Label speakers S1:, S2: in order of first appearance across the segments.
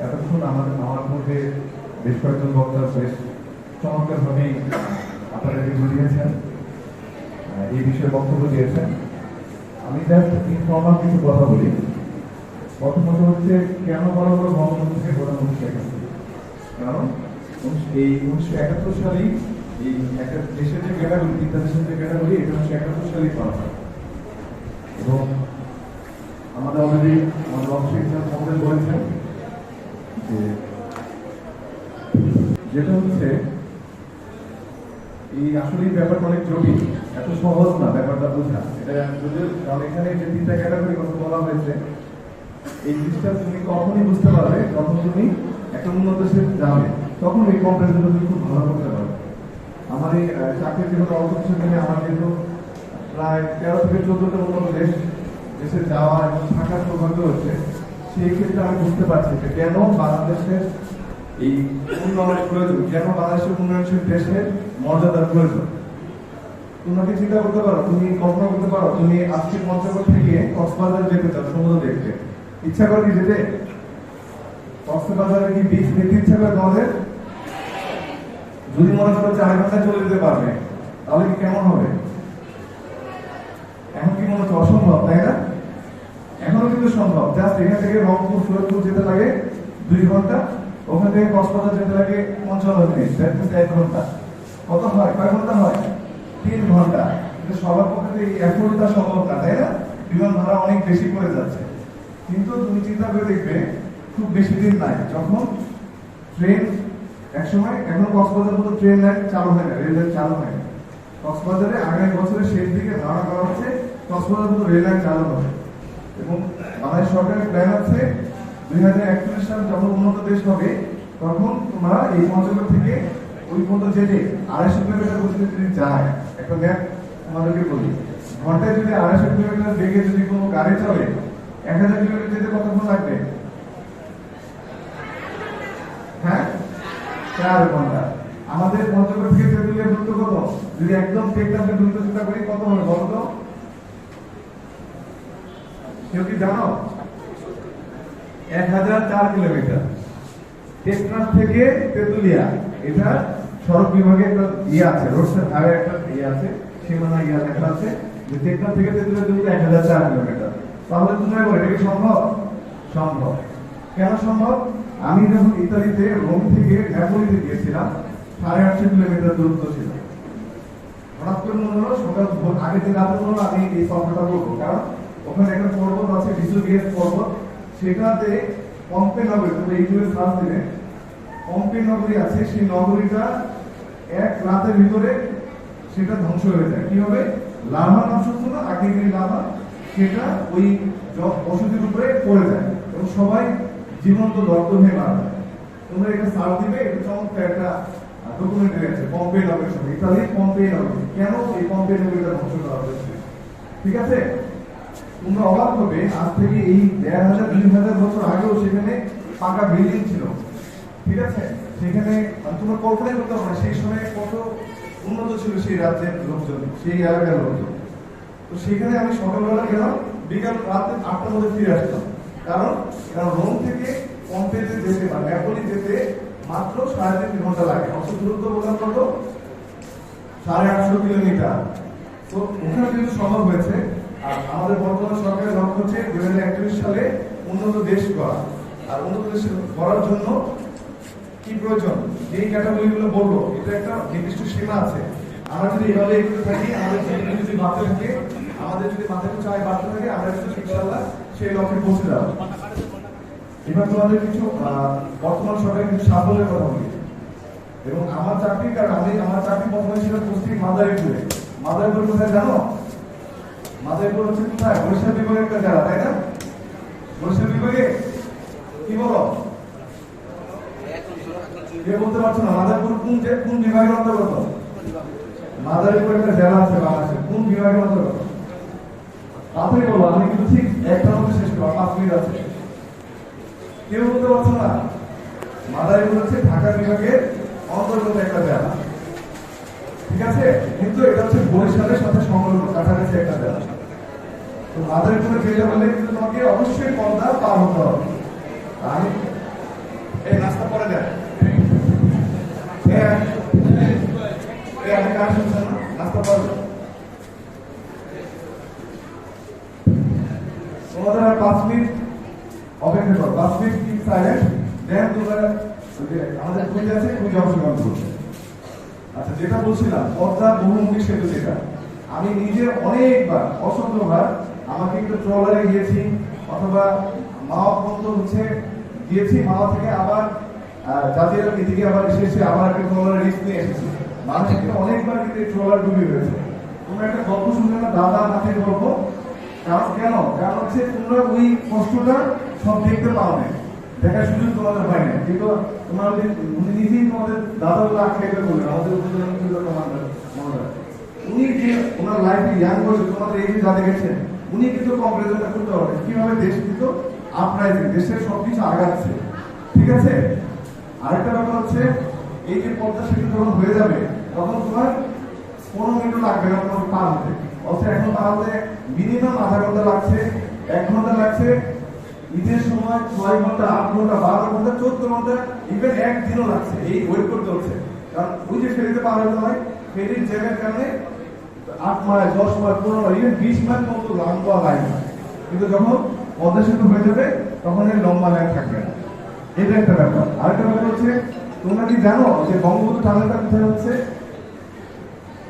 S1: এতক্ষণ আমার মধ্যে বেশ কয়েকজন বক্তা বেশ চমৎকারভাবেই আপনাদেরকে বুঝিয়েছেন, এই বিষয়ে বক্তব্য দিয়েছেন। আমি জাস্ট ইনফর্মাল কিছু কথা বলি। প্রথমত হচ্ছে কেন বড় বড় বঙ্গবন্ধু থেকে প্রধানমন্ত্রী শেখ হাসিনা, কারণ এই 1971 সালেই এই একটা দেশের যে ক্যাটাগরি, তিনটা দেশের যে ক্যাটাগরি, এটা 1971 সালেই করা হয়। এবং আমাদের অলরেডি আমাদের অফিসে মডেল বলেছেন যে যেটা হচ্ছে এই আসলে ব্যাপারটা অনেক জটিল, এত সহজ না ব্যাপারটা বোঝা। এটা কারণ এখানে যে তিনটা ক্যাটাগরি কথা বলা হয়েছে, এই জিনিসটা তুমি কখনই বুঝতে পারবে যখন তুমি একটা উন্নত দেশে যাবে, তখন এই কম্পারিজনটা তুমি খুব ভালো করতে পারবে। আমার এই চাকরির জীবনে অল্প কিছু দিনে আমার যেহেতু প্রায় 13 থেকে 14টা উন্নত দেশে যাওয়া এবং থাকার সৌভাগ্য হচ্ছে, সেই ক্ষেত্রে আমি বুঝতে পারছি যে কেন বাংলাদেশের এই উন্নয়নের প্রয়োজন, কেন বাংলাদেশের উন্নয়নশীল দেশের মর্যাদার প্রয়োজন। তোমাকে চিন্তা করতে পারো, তুমি কল্পনা করতে পারো, তুমি আজকে পঞ্চগড় থেকে কক্সবাজার যেতে চাও সমুদ্র দেখতে, ইচ্ছা করে কি যেতে? কক্সবাজারে কি বীচ দেখতে ইচ্ছা করে তোমাদের? যদি মনে করো 4 ঘন্টায় চলে যেতে পারবে, তাহলে কি কেমন হবে? এখন কি মনে হচ্ছে অসম্ভব, তাই না? এখনো কিন্তু সম্ভব। জাস্ট এখান থেকে রংপুর সুরতপুর যেতে লাগে 2 ঘন্টা, ওখান থেকে কক্সবাজার যেতে লাগে 55 মিনিট, 1 ঘন্টা। কত হয়? কয় ঘন্টা হয়? 3 ঘন্টা। কিন্তু সবার পক্ষে এই এফোর্টটা সম্ভব না, তাই না? বিমান ভাড়া অনেক বেশি পড়ে যাচ্ছে। কিন্তু তুমি চিন্তা করে দেখবে, খুব বেশি দিন নাই যখন ট্রেন একসময়, এখন কক্সবাজার মতো ট্রেন লাইন চালু হয় না, রেল লাইন চালু হয় না। কক্সবাজারে আগামী বছরের শেষ দিকে ধারণা করা হচ্ছে কক্সবাজার মতো রেল লাইন চালু হবে। এবং বাংলাদেশ সরকারের প্ল্যান আছে 2041 সাল যখন উন্নত দেশ হবে, তখন তোমরা এই পঞ্চগড় থেকে ওই পর্যন্ত যেতে 250 কিলোমিটার গতিতে যদি যায়, একটা ম্যাপ আমাদেরকে বলি, ঘন্টায় যদি 250 কিলোমিটার বেগে যদি কোনো গাড়ি চলে, 1000 কিলোমিটার যেতে কতক্ষণ লাগবে? হ্যাঁ, 4 ঘন্টা। আমাদের পঞ্চগড় থেকে তেঁতুলিয়া দূরত্ব কত? যদি একদম টেকনাফের দূরত্ব চিন্তা করি, কত হবে বলো তো? কেউ কি জানো? 1004 কিলোমিটার। টেকনাফ থেকে তেঁতুলিয়া, এটা সড়ক বিভাগে একটা আছে, রোড হাইওয়ে একটা আছে, সীমানা লেখা আছে যে টেকনাফ থেকে তেঁতুলিয়া দূরত্ব 1004 কিলোমিটার। তাহলে তুমি বলো এটা কি সম্ভব? সম্ভব। কেন সম্ভব? আমি যখন ইতালিতে রোম থেকে নেপোলিতে গিয়েছিলাম, 850 কিলোমিটার দূরত্ব ছিল। হঠাৎ করে মনে হলো সকাল আগের দিন রাতে মনে হলো আমি এই সফরটা করবো, কারণ ওখানে একটা পর্বত আছে, ভিসুভিয়াস পর্বত, সেটাতে পম্পে নগরী, তোমরা ইউটিউবে সার্চ দিলে পম্পে নগরী আছে, সেই নগরীটা এক রাতের ভিতরে সেটা ধ্বংস হয়ে যায়। কি হবে? লাভা নাম শুনছো না, আগ্নেয়গিরি লাভা, সেটা ওই বসতির উপরে পড়ে যায় এবং সবাই জীবন্ত দগ্ধ হয়ে মারা যায়। তোমরা এটা সার্চ দিবে, এটা চমৎকার একটা ডকুমেন্টারি আছে পম্পে নগরীর সঙ্গে, ইতালির পম্পে নগরী, কেন এই পম্পে নগরীটা ধ্বংস করা হয়েছে। ঠিক আছে? তোমরা অবাক হবে, আজ থেকে এই 1500-2000 বছর আগেও সেখানে পাকা বিল্ডিং ছিল। ঠিক আছে? সেখানে তোমরা কল্পনা করতে পারো সেই সময় কত উন্নত ছিল সেই রাজ্যের লোকজন, সেই এলাকার লোকজন। তো সেখানে আমি সকালবেলা গেলাম, বিকাল রাতে 8টার মধ্যে ফিরে আসলাম। কারণ রোম থেকে পম্পেতে যেতে বা নেপোলি যেতে মাত্র 3.5 ঘন্টা লাগে। অত দূরত্ব বললাম কত? 850 কিলোমিটার। তো ওখানে কিন্তু সম্ভব হয়েছে। আর আমাদের বর্তমান সরকারের লক্ষ্য হচ্ছে 2041 সালে উন্নত দেশ করা। আর উন্নত দেশ করার জন্য কি প্রয়োজন? যেই ক্যাটাগরিগুলো বলবো, এটা একটা নির্দিষ্ট সীমা আছে। আমরা যদি এভাবে এগোতে থাকি, আমাদের জীবনে যদি বাড়তে থাকে, আমাদের যদি মাথায় কিছু আয় বাড়তে থাকে, আমরা কিন্তু ইনশাআল্লাহ সেই লক্ষ্যে পৌঁছে যাবো। এবার তোমাদের কিছু বর্তমান সরকারের কিছু সাফল্যের কথা বলি। এবং আমার চাকরি, কারণ আমার চাকরি প্রথমে ছিল পোস্টিং মাদারীপুরে। মাদারীপুর কোথায় জানো? মাদারীপুর হচ্ছে কোথায়? বরিশাল বিভাগের একটা জায়গা, তাই না? বরিশাল বিভাগে কি বলো? কে বলতে পারছো না? মাদারীপুর কোন বিভাগের অন্তর্গত? মাদারীপুর একটা জেলা আছে বাংলাদেশে, কোন বিভাগের অন্তর্গত? তাড়াতাড়ি বলো, আমি কিন্তু ঠিক একটার মধ্যে শেষ করবো, 5 মিনিট আছে। কেউ বলতে পারছো না? মাদারীপুর হচ্ছে ঢাকা বিভাগের অন্তর্গত একটা জেলা। ঠিক আছে? কিন্তু এটা হচ্ছে বরিশালের সাথে সংলগ্ন, কাছাকাছি একটা জেলা। তো মাদারীপুরে যেতে হলে কিন্তু তোমাকে অবশ্যই পদ্মা পার হতে হবে। আমি অপেক্ষা করো, 5 মিনিট কি সাইলেন্ট, দেন তোমরা আমাদের কুইজ আছে, কুইজ অংশগ্রহণ করবে। আচ্ছা, যেটা বলছিলাম পদ্মা বহুমুখী সেতু, যেটা আমি নিজে অনেকবার অসংখ্যবার আমাকে একটু ট্রলারে গিয়েছি অথবা মাওয়া পর্যন্ত হচ্ছে গিয়েছি, মাওয়া থেকে আবার জাতীয় এদিকে আবার এসে আবার একটা ট্রলারে রিস্ক নিয়ে এসেছি। মানুষ অনেকবার কিন্তু ট্রলার ডুবে হয়েছে। তোমরা একটা গল্প শুনলে না, দাদা নাতির গল্প, কারণ কেন? কারণ হচ্ছে তোমরা ওই কষ্টটা সব দেখতে পাও না, দেখার সুযোগ তোমাদের হয় না, কিন্তু তোমরা উনি নিজেই তোমাদের দাদাগুলো আখ্যায়িত করলেন, আমাদের উনি যে ওনার লাইফে ইয়াং বয়সে তোমাদের এই যে যা দেখেছেন, উনি কিন্তু কম্পারিজনটা করতে পারবেন কিভাবে দেশ কিন্তু আপরাইজিং, দেশের সবকিছু আগাচ্ছে। ঠিক আছে, আরেকটা ব্যাপার হচ্ছে এই যে পদ্মা সেতু যখন হয়ে যাবে তখন তোমার 15 মিনিট লাগবে না তোমার পার হতে, অথচ এখন পার হতে মিনিমাম আধা ঘন্টা লাগছে, 1 ঘন্টা লাগছে। ঈদের সময় 6 ঘন্টা, 8 ঘন্টা, 12 ঘন্টা, 14 ঘন্টা, ইভেন 1 দিনও লাগছে এই ওয়েট করতে হচ্ছে। কারণ ওই যে ফেরিতে পার হতে হয়, ফেরির জায়গার কারণে 8 mile, 10 mile, 15 mile, even 20 mile পর্যন্ত লম্বা লাইন। কিন্তু যখন পদ্মা সেতু হয়ে যাবে তখন এই লম্বা লাইন থাকবে না। এটা একটা ব্যাপার। আরেকটা ব্যাপার হচ্ছে, তোমরা কি জানো যে বঙ্গবন্ধু টানেলটা কোথায় হচ্ছে?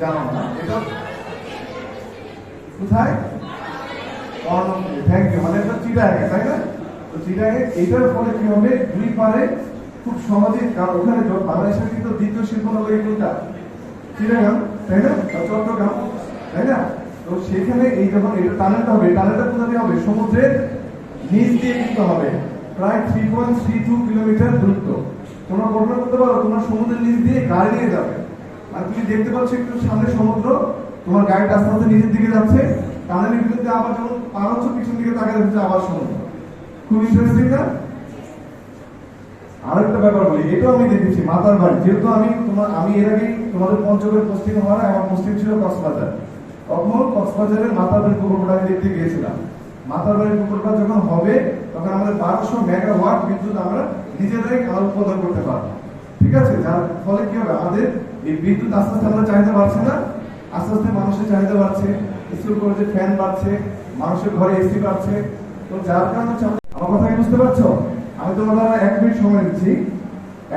S1: জানো না? এটা কোথায়? Thank you. মানে এটা চিটাগাঙে, তাই না? তো চিটাগাঙে এইটার ফলে কি হবে, দুই পারে খুব সহজে, কারণ ওখানে বাংলাদেশের কিন্তু দ্বিতীয় শিল্প নগরী কোনটা? চিটাগাং, তাই না? চট্টগ্রাম, তাই না? তো সেখানে এই যখন এটা টানেলটা হবে, টানেলটা কোথা দিয়ে হবে? সমুদ্রের নিচ দিয়ে কিন্তু হবে, প্রায় 3.32 কিলোমিটার দূরত্ব। তোমরা কল্পনা করতে পারো তোমরা সমুদ্রের নিচ দিয়ে গাড়ি নিয়ে যাবে, আর তুমি দেখতে পাচ্ছ একটু সামনে সমুদ্র, তোমার গাড়িটা আস্তে আস্তে নিচের দিকে যাচ্ছে, টানেলের ভিতরে আবার যখন পার হচ্ছে পিছন দিকে তাকিয়ে যাচ্ছে আবার সমুদ্র। খুব ইন্টারেস্টিং না? আরেকটা ব্যাপার বলি, এটাও আমি দেখেছি মাতার বাড়ি, যেহেতু আমি এর আগেই তোমাদের পঞ্চগড়ে পোস্টিং হওয়ার, আমার পোস্টিং ছিল কক্সবাজার, তখন কক্সবাজারের মাতার বাড়ি প্রকল্পটা আমি দেখতে গিয়েছিলাম। মাতার বাড়ির প্রকল্পটা যখন হবে তখন আমাদের 1200 মেগাওয়াট বিদ্যুৎ আমরা নিজেরাই উৎপাদন করতে পারবো। ঠিক আছে, যার ফলে কি হবে, আমাদের এই বিদ্যুৎ আস্তে আস্তে আমরা চাহিদা বাড়ছে না, আস্তে আস্তে মানুষের চাহিদা বাড়ছে, স্কুল কলেজে ফ্যান বাড়ছে, মানুষের ঘরে এসি বাড়ছে। তো যার কারণে হচ্ছে, আমার কথা কি বুঝতে পারছো? আমি তোমাদের 1 মিনিট সময় দিচ্ছি।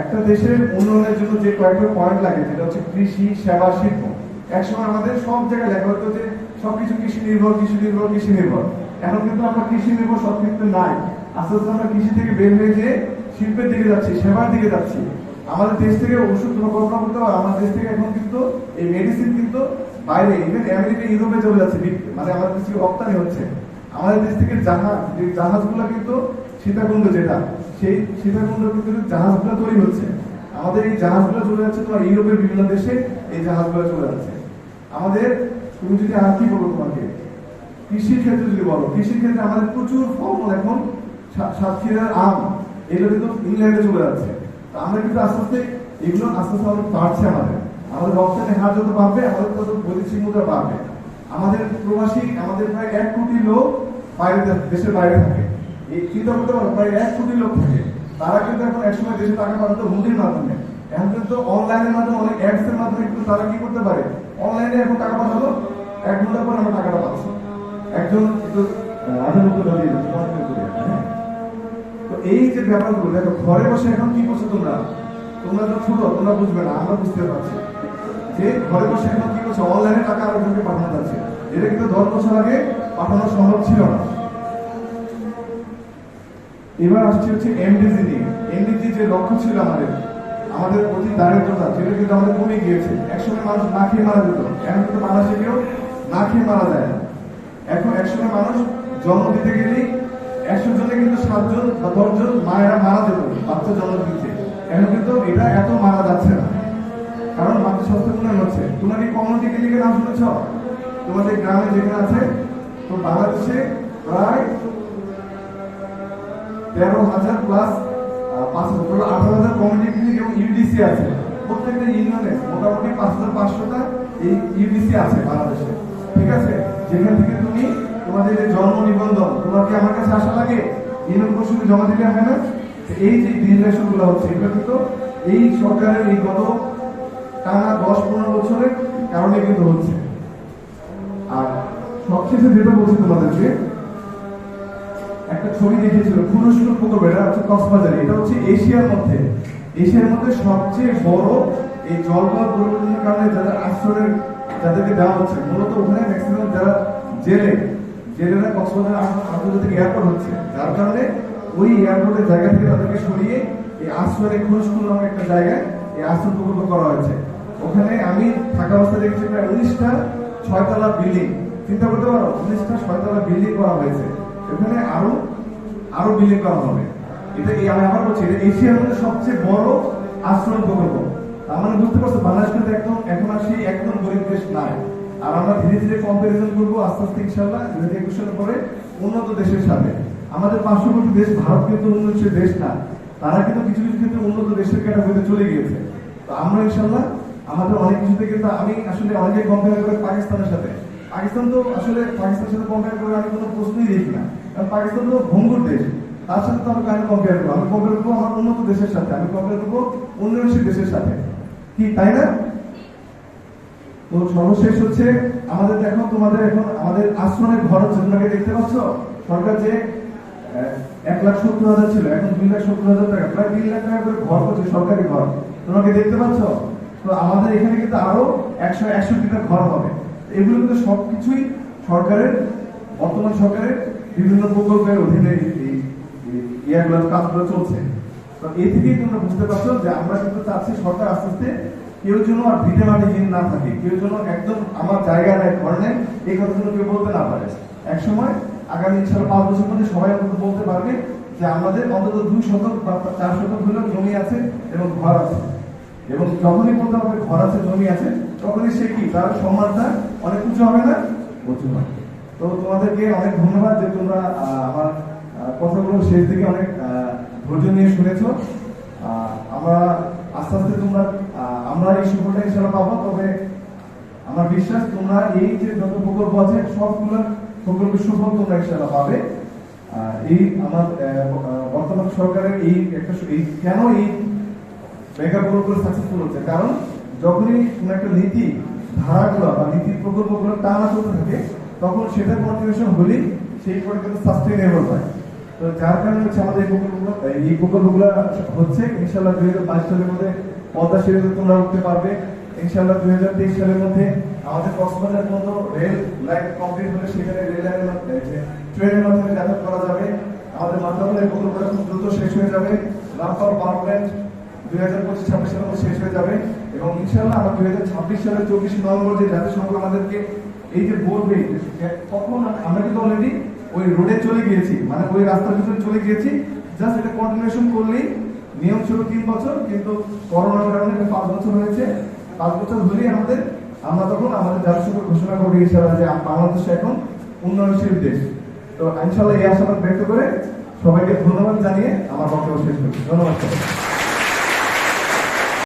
S1: একটা দেশের উন্নয়নের জন্য যে কয়েকটা পয়েন্ট লাগে, যেটা হচ্ছে কৃষি, সেবা, শিল্প। একসময় আমাদের সব জায়গায় লেখা হতো যে সবকিছু কৃষি নির্ভর, কৃষি নির্ভর, কৃষি নির্ভর। এখন কিন্তু আমরা কৃষি নির্ভর সব ক্ষেত্রে নাই। আস্তে আস্তে আমরা কৃষি থেকে বের হয়ে যে শিল্পের দিকে যাচ্ছি, সেবার দিকে যাচ্ছি। আমাদের দেশ থেকে ওষুধ, তোমরা কল্পনা করতে পারো, আমাদের দেশ থেকে এখন কিন্তু এই মেডিসিন কিন্তু বাইরে, ইভেন আমেরিকা, ইউরোপে চলে যাচ্ছে, মানে আমাদের দেশ থেকে রপ্তানি হচ্ছে। আমাদের দেশ থেকে জাহাজগুলো কিন্তু সীতাকুণ্ড, যেটা সেই সীতাকুণ্ড কিন্তু জাহাজগুলো তৈরি হচ্ছে, আমাদের এই জাহাজগুলো চলে যাচ্ছে তোমার ইউরোপের বিভিন্ন দেশে, এই জাহাজগুলো চলে যাচ্ছে আমাদের। তুমি যদি আর কি বলো, তোমাকে কৃষির ক্ষেত্রে যদি বলো, কৃষির ক্ষেত্রে আমাদের প্রচুর ফলমূল, এখন সাতক্ষীরার আম, এগুলো কিন্তু ইংল্যান্ডে চলে যাচ্ছে। আমরা কিন্তু আস্তে আস্তে এগুলো আস্তে আস্তে আমাদের বাড়ছে, আমাদের রপ্তানি হার যত বাড়বে আমাদের তত বৈদেশিক মুদ্রা বাড়বে। আমাদের প্রবাসী, আমাদের প্রায় 1 কোটি লোক বাইরে, দেশের বাইরে থাকে। এই চিন্তা করতে পারো, প্রায় 1 কোটি লোক থাকে, তারা কিন্তু এখন একসময় দেশে টাকা পাঠাতো হুন্ডির মাধ্যমে, এখন কিন্তু অনলাইনের মাধ্যমে, অনেক অ্যাপস এর মাধ্যমে কিন্তু তারা কি করতে পারে, অনলাইনে এখন টাকা পাঠালো, 1 ঘন্টা পরে আমরা টাকাটা পাচ্ছি। একজন কিন্তু তো এই যে ব্যাপারগুলো দেখো, ঘরে বসে এখন কি করছো তোমরা তো ছোট, তোমরা বুঝবে না, আমরা বুঝতে পারছি যে ঘরে বসে এখন কি করছো, অনলাইনে টাকা আরেকজনকে পাঠানো যাচ্ছে। এটা কিন্তু 10 বছর আগে পাঠানো সম্ভব ছিল না। এবার আসছে হচ্ছে এমডিজি নিয়ে। এমডিজি যে লক্ষ্য ছিল আমাদের অতি দারিদ্রতা, যেটা কিন্তু আমাদের কমে গিয়েছে। একসময় মানুষ না খেয়ে মারা যেত, এখন কিন্তু বাংলাদেশে কেউ না খেয়ে মারা যায় না। এখন একসময় মানুষ জন্ম দিতে গেলেই 100 জনে কিন্তু 7 জন বা 10 জন মায়েরা মারা যেত বাচ্চা জন্ম দিতে। এখন কিন্তু এটা এত মারা যাচ্ছে না, কারণ মাতৃ স্বাস্থ্য উন্নয়ন হচ্ছে। তোমরা কি কমিউনিটি ক্লিনিকের নাম শুনেছ? তোমাদের গ্রামে যেখানে আছে, তো বাংলাদেশে প্রায় 13,000 প্লাস 18,000 কমিউনিটি ক্লিনিক এবং ইউডিসি আছে। প্রত্যেকটা ইউনিয়নে মোটামুটি 5,500টা এই ইউডিসি আছে বাংলাদেশে। ঠিক আছে, যেখান থেকে তুমি তোমাদের যে জন্ম নিবন্ধন, তোমার কি আমার কাছে আসা লাগে, ইউনিয়ন পরিষদে জমা দিলে হয় না? এই যে ডিজিটেশন গুলো হচ্ছে, এগুলো কিন্তু এই সরকারের এই গত টানা 10-15 বছরের কারণে কিন্তু হচ্ছে। আর সবশেষে যেটা বলছি তোমাদেরকে, একটা ছবি দেখেছিল খুরুশপুর প্রকল্প, এটা হচ্ছে কক্সবাজারে, এটা হচ্ছে এশিয়ার মধ্যে সবচেয়ে বড় এই জলবায়ু পরিবর্তনের কারণে যারা আশ্রয়ের যাদেরকে দেওয়া হচ্ছে, মূলত ওখানে ম্যাক্সিমাম যারা জেলেরা কক্সবাজার আন্তর্জাতিক এয়ারপোর্ট হচ্ছে, যার কারণে ওই এয়ারপোর্টের জায়গা থেকে তাদেরকে সরিয়ে এই আশ্রয়ের খুরুশপুর নামে একটা জায়গায় এই আশ্রয় প্রকল্প করা হয়েছে। ওখানে আমি থাকা অবস্থায় দেখেছি প্রায় 19টা 6তলা বিল্ডিং, চিন্তা করতে পারো 19টা 6তলা বিল্ডিং করা হয়েছে। এখানে আরো বিল্ডিং করা হবে। এটা আমি আবার বলছি, এটা এশিয়ার মধ্যে সবচেয়ে বড় আশ্রয় প্রকল্প। তার মানে বুঝতে পারছো বাংলাদেশ কিন্তু এখন আর সেই একদম গরিব দেশ নাই। আর আমরা ধীরে ধীরে কম্পারিজন করবো আস্তে আস্তে ইনশাল্লাহ 2021 সালের পরে উন্নত দেশের সাথে। আমাদের পার্শ্ববর্তী দেশ ভারত কিন্তু উন্নয়নশীল দেশ না, তারা কিন্তু কিছু কিছু ক্ষেত্রে উন্নত দেশের ক্যাটাগরিতে চলে গিয়েছে। তো আমরা ইনশাল্লাহ আমাদের অনেক কিছুতে কিন্তু আমি আসলে অনেকে কম্পেয়ার করে পাকিস্তানের সাথে, পাকিস্তান তো আসলে পাকিস্তানের সাথে কম্পেয়ার করে আমি কোনো প্রশ্নই দেখি না, কারণ পাকিস্তান তো ভঙ্গুর দেশ, তার সাথে তো আমি কম্পেয়ার করবো। আমি কম্পেয়ার করবো আমার উন্নত দেশের সাথে, আমি কম্পেয়ার করবো উন্নয়নশীল দেশের সাথে, কি তাই না? তো সর্বশেষ হচ্ছে আমাদের দেখো, তোমাদের এখন আমাদের আশ্রমের ঘর হচ্ছে, তোমরা দেখতে পাচ্ছ সরকার যে 1,70,000 ছিল, এখন 2,70,000 টাকা, প্রায় 3 লাখ টাকা করে ঘর করছে, সরকারি ঘর, তোমরা দেখতে পাচ্ছ। তো আমাদের এখানে কিন্তু আরো 161টা ঘর হবে। এগুলো কিন্তু সবকিছুই সরকারের, বর্তমান সরকারের বিভিন্ন প্রকল্পের অধীনে ইয়াগুলো কাজগুলো চলছে। তো এই থেকেই তোমরা বুঝতে পারছো যে আমরা কিন্তু চাচ্ছি সরকার আস্তে আস্তে কেউ যেন আর ভিটে মাটিহীন না থাকে, কেউ যেন একদম আমার জায়গা নেই, ঘর নেই, এই কথাগুলো কেউ বলতে না পারে। একসময় আগামী ইনশাআল্লাহ 5 বছর মধ্যে সবাই অন্তত বলতে পারবে যে আমাদের অন্তত 2 শতক বা 4 শতক হলেও জমি আছে এবং ঘর আছে। এবং যখনই বলতে হবে ঘর আছে জমি আছে, তখনই সে কি তার সম্মানটা অনেক উঁচু হবে না, উঁচু হবে। তো তোমাদেরকে অনেক ধন্যবাদ যে তোমরা আমার কথাগুলো শেষ দিকে অনেক ধৈর্য নিয়ে শুনেছ। আমরা আস্তে আস্তে আমরা এই সুফলটা ইনশাআল্লাহ পাবো। তবে আমার বিশ্বাস তোমরা এই যে যত প্রকল্প আছে সবগুলো প্রকল্পের সুফল তোমরা ইনশাআল্লাহ পাবে। এই আমার বর্তমান সরকারের কেন এই মেগা প্রকল্প সাকসেসফুল হচ্ছে, কারণ যখনই কোন একটা নীতি ধারাগুলো বা নীতি প্রকল্পগুলো টানা চলতে থাকে, তখন সেটা কন্টিনিউশন হলেই সেই পরে কিন্তু সাস্টেইনেবল হয়। তো যার কারণে হচ্ছে আমাদের এই প্রকল্পগুলো হচ্ছে। ইনশাআল্লাহ 2022 সালের মধ্যে পদ্মা সেতুতে তোমরা উঠতে পারবে। ইনশাআল্লাহ 2023 সালের মধ্যে আমাদের কক্সবাজার পর্যন্ত রেল লাইন কমপ্লিট হলে সেখানে রেল লাইনের মাধ্যমে ট্রেনের মাধ্যমে যাতায়াত করা যাবে। আমাদের মাত্রাবলের প্রকল্পটা খুব দ্রুত শেষ হয়ে যাবে। রামপাল পাওয়ার প্ল্যান্ট 2025-26 সালের মধ্যে শেষ হয়ে যাবে। এবং ইনশাআল্লাহ আমরা 2026 সালের 24 নভেম্বর যে জাতিসংঘ আমাদেরকে এই যে বলবে, তখন আমরা কিন্তু অলরেডি ওই রোডে চলে গিয়েছি, মানে ওই রাস্তার ভিতরে চলে গিয়েছি। জাস্ট এটা কন্টিনিউশন করলেই, নিয়ম ছিল 3 বছর, কিন্তু করোনার কারণে 5 বছর হয়েছে। 5 বছর হলেই আমরা তখন আমাদের জাতিসংঘ ঘোষণা করি ইনশাআল্লাহ যে বাংলাদেশ এখন উন্নয়নশীল দেশ। তো ইনশাআল্লাহ এই আশাবাদ ব্যক্ত করে সবাইকে ধন্যবাদ জানিয়ে আমার বক্তব্য শেষ করছি। ধন্যবাদ।